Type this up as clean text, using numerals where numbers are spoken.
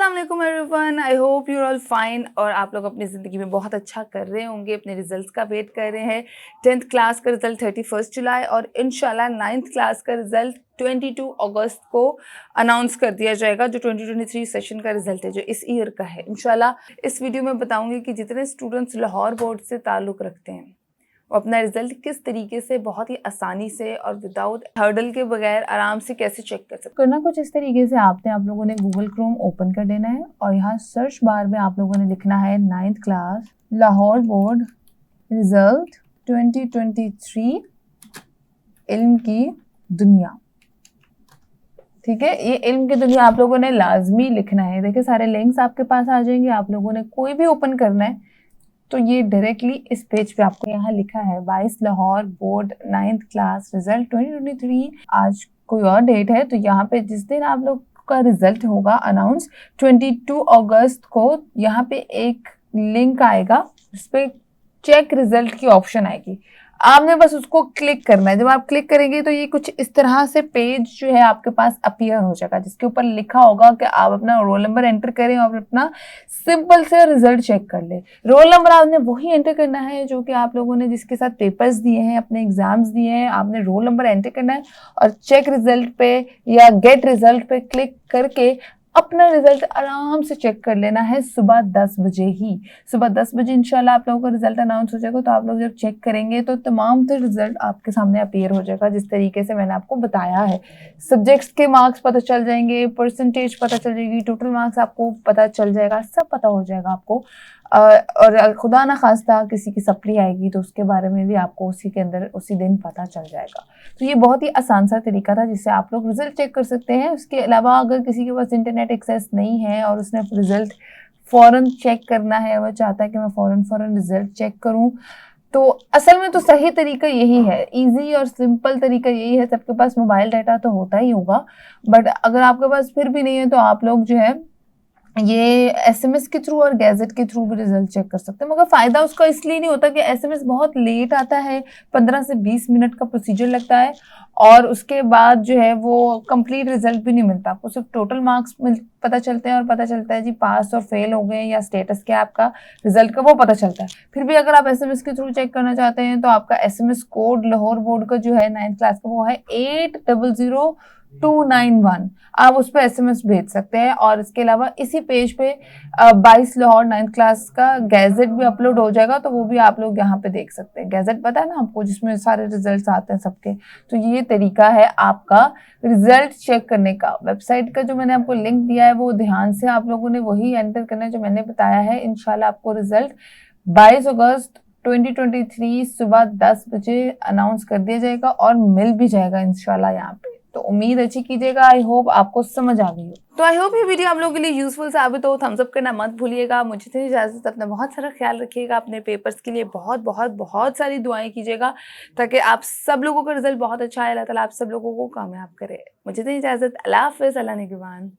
अस्सलाम वालेकुम everyone, I hope you are all fine और आप लोग अपनी ज़िंदगी में बहुत अच्छा कर रहे होंगे, अपने रिजल्ट्स का वेट कर रहे हैं। 10th क्लास का रिज़ल्ट 31 जुलाई और इंशाल्लाह 9th क्लास का रिज़ल्ट 22 अगस्त को अनाउंस कर दिया जाएगा, जो 2023 सेशन का रिज़ल्ट है, जो इस ईयर का है। इंशाल्लाह इस वीडियो में बताऊंगी कि जितने स्टूडेंट्स लाहौर बोर्ड से ताल्लुक़ रखते हैं वो अपना रिजल्ट किस तरीके से बहुत ही आसानी से और विदाउट हर्डल के बगैर आराम से कैसे चेक कर सकते हैं। करना कुछ इस तरीके से आप लोगों ने गूगल क्रोम ओपन कर देना है और यहाँ सर्च बार में आप लोगों ने लिखना है 9th class Lahore board result 2023 इल्म की दुनिया। ठीक है, ये इल्म की दुनिया आप लोगों ने लाजमी लिखना है। देखिए सारे लिंक्स आपके पास आ जाएंगे, आप लोगों ने कोई भी ओपन करना है तो ये डायरेक्टली इस पेज पे आपको यहाँ लिखा है 22 Lahore board 9th class result 2023। आज कोई और डेट है तो यहाँ पे जिस दिन आप लोग का रिजल्ट होगा अनाउंस 22 अगस्त को, यहाँ पे एक लिंक आएगा, उस पर चेक रिजल्ट की ऑप्शन आएगी। आपने बस उसको क्लिक करना है। जब आप क्लिक करेंगे तो ये कुछ इस तरह से पेज जो है आपके पास अपीयर हो जाएगा, जिसके ऊपर लिखा होगा कि आप अपना रोल नंबर एंटर करें और अपना सिंपल से रिजल्ट चेक कर ले। रोल नंबर आपने वही एंटर करना है जो कि आप लोगों ने जिसके साथ पेपर्स दिए हैं, अपने एग्जाम्स दिए हैं, आपने रोल नंबर एंटर करना है और चेक रिजल्ट पे या गेट रिजल्ट पे क्लिक करके अपना रिजल्ट आराम से चेक कर लेना है। सुबह 10 बजे ही, सुबह 10 बजे इंशाल्लाह आप लोगों का रिजल्ट अनाउंस हो जाएगा। तो आप लोग जब चेक करेंगे तो तमाम तो रिजल्ट आपके सामने अपीयर हो जाएगा जिस तरीके से मैंने आपको बताया है। सब्जेक्ट्स के मार्क्स पता चल जाएंगे, परसेंटेज पता चल जाएगी, टोटल मार्क्स आपको पता चल जाएगा, सब पता हो जाएगा आपको। और खुदा ना खास्ता किसी की सप्ली आएगी तो उसके बारे में भी आपको उसी के अंदर उसी दिन पता चल जाएगा। तो ये बहुत ही आसान सा तरीका था जिससे आप लोग रिजल्ट चेक कर सकते हैं। उसके अलावा अगर किसी के पास इंटरनेट एक्सेस नहीं है और उसने रिजल्ट फ़ौरन चेक करना है, वो चाहता है कि मैं फ़ौरन रिजल्ट चेक करूं, तो असल में तो सही तरीका यही है, इजी और सिंपल तरीका यही है। सबके पास मोबाइल डाटा तो होता ही होगा, बट अगर आपके पास फिर भी नहीं है तो आप लोग जो है ये एसएमएस के थ्रू और गैजेट के थ्रू भी रिजल्ट चेक कर सकते हैं। मगर फ़ायदा उसका इसलिए नहीं होता कि एसएमएस बहुत लेट आता है, 15 से 20 मिनट का प्रोसीजर लगता है और उसके बाद जो है वो कंप्लीट रिजल्ट भी नहीं मिलता आपको। सिर्फ टोटल मार्क्स पता चलते हैं और पता चलता है जी पास और फेल हो गए या स्टेटस क्या आपका रिजल्ट का वो पता चलता है। फिर भी अगर आप एसएमएस के थ्रू चेक करना चाहते हैं तो आपका एसएमएस कोड लाहौर बोर्ड का जो है 9th क्लास का वो है 800291। आप उस पर एसएमएस भेज सकते हैं और इसके अलावा इसी पेज पे 22 लाहौर 9th क्लास का गैजेट भी अपलोड हो जाएगा, तो वो भी आप लोग यहाँ पे देख सकते हैं। गैजेट पता है ना आपको, जिसमें सारे रिजल्ट्स आते हैं सबके। तो ये तरीका है आपका रिजल्ट चेक करने का। वेबसाइट का जो मैंने आपको लिंक दिया है वो ध्यान से आप लोगों ने वही एंटर करना है जो मैंने बताया है। इंशाल्लाह आपको रिजल्ट 22 अगस्त 2023 सुबह 10 बजे अनाउंस कर दिया जाएगा और मिल भी जाएगा इंशाल्लाह यहाँ पे। तो उम्मीद अच्छी कीजिएगा। आई होप आपको समझ आ गई हो। तो आई होप ये वीडियो आप लोगों के लिए यूजफुल साबित हो। थम्स अप करना मत भूलिएगा। मुझे तो इजाज़त, अपना बहुत सारा ख्याल रखिएगा। अपने पेपर्स के लिए बहुत बहुत बहुत सारी दुआएं कीजिएगा ताकि आप सब लोगों का रिजल्ट बहुत अच्छा आए। अल्लाह ताला आप सब लोगों को कामयाब करे। मुझे तो इजाज़त। अल्लाह हाफ़िज़। अल्लाह निगहबान।